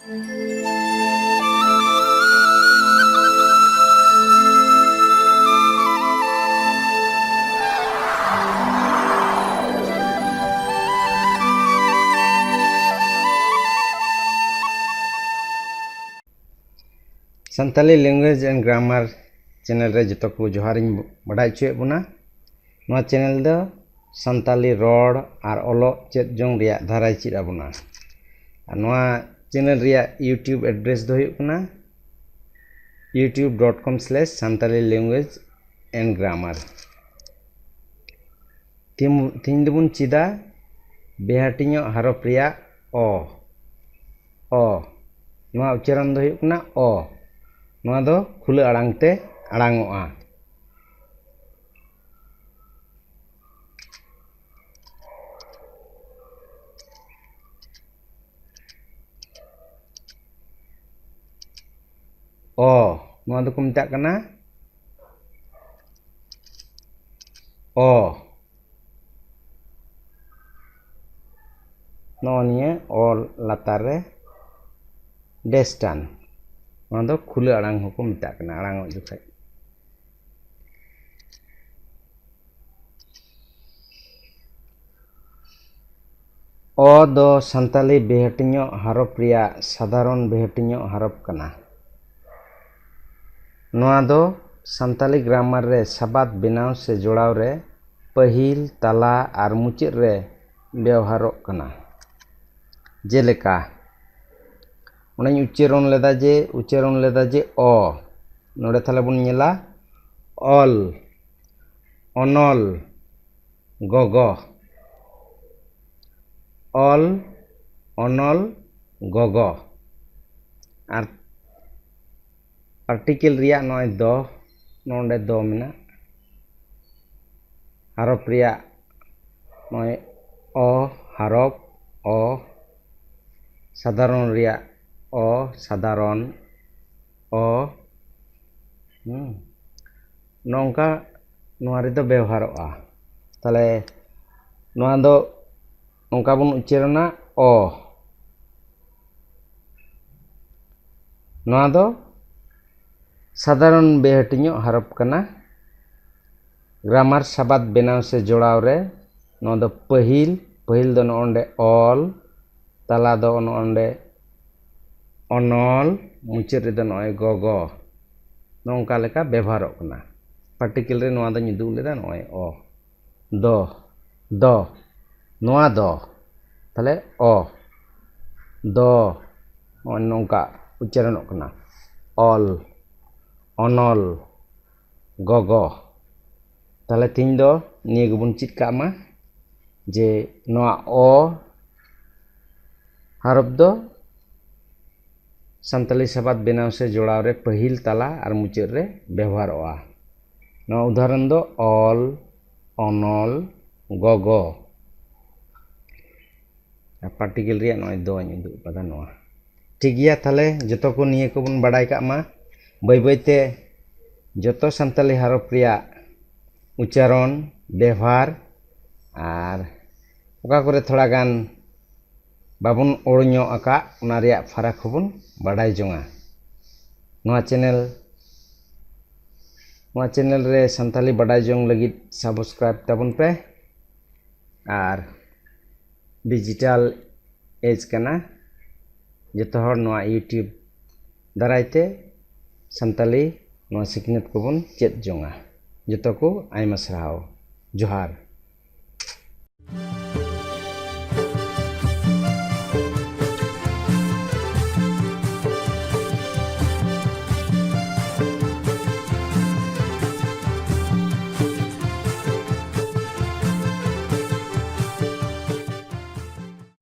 Santali language and grammar channel रे जो को जोहारिन बड़ाई चुए बुना नवा चैनल दो संताली रोड और ओलो चेत जोंग रिया धाराई चिरा बुना नवा चैनल रिया यूट्यूब एड्रेस दो हुई बुना youtube.com/santali language and grammar तीन दबुन चिदा बेहाटिño हरफ रिया ओ नवा उच्चारण दो हुई बुना ओ नवा दो खुले आड़ांग ते आड़ांगोआ ओ नवा दो को मेताग कना ओ नवा निये और लातार रे डेस्टान नवा दो खुले आड़ांग होको मेताग कना आड़ांग जुखाय ओ दो संताली बेहाटिño हरफ रिया साधारण बेहाटिño हरफ कना नवा दो संताली ग्रामर रे सबाद बेनाव से जोड़ाव रे पहिल तला और मुचाद रे व्यवहारों कना जेलेका उन्हें उच्चारण लेदा जे ओ नोड़े थाले बुन नेला ऑल अनल गगो ऑल अनल गगो और आर्टिकल रिया नॉय दो नोंडे दो मिना हरफ रिया नॉय ओ हरफ ओ साधारण रिया ओ साधारण ओ नौका नोआ रे दो व्यवहारोआ ताले नोआ दो नौका बुन उच्चारणा ओ नोआ दो साधारण बेहाटिño हरफ कना ग्रामर सबाद बेनाव से जोड़ाव रे नोआ दो पहिल दो नोंडे ऑल तला दो नोंडे अनल मुचाद रे दो नोय गगो नौका लेका व्यवहारों कना पार्टिकल रे नोआ दो निदु लेदा नोय ओ दो नोआ दो ताले ओ दो नौका उच्चारण कना ऑल अनल गगो ताले तीन दो निये गुबुन चित कामा जे नोआ ओ हरफ दो संताली सबाद बेनाव से जोड़ाव रे पहिल तला और मुचाद रे व्यवहारोआ नोआ उदाहरण दो ऑल अनल गगो पार्टिकल रिया नोय दो निदु पदा नोआ ठीक गया थाले जतो को निये को बुन बाडाय का मा बाय बायते जतो संताली हरफ रिया उच्चारण व्यवहार और ओका करे थोड़ा गान बाबुन ओरño आका उना रिया फरक होबुन बाडाय जोंगा नोआ चैनल रे संताली बाडाय जोंग लगित सब्सक्राइब ताबुन पे और डिजिटल एज कना जतो हर नोआ यूट्यूब दारायते संताली नोआ सिखनत को बुन चेत जोंगा जतो को आयमा सराहाव जोहार।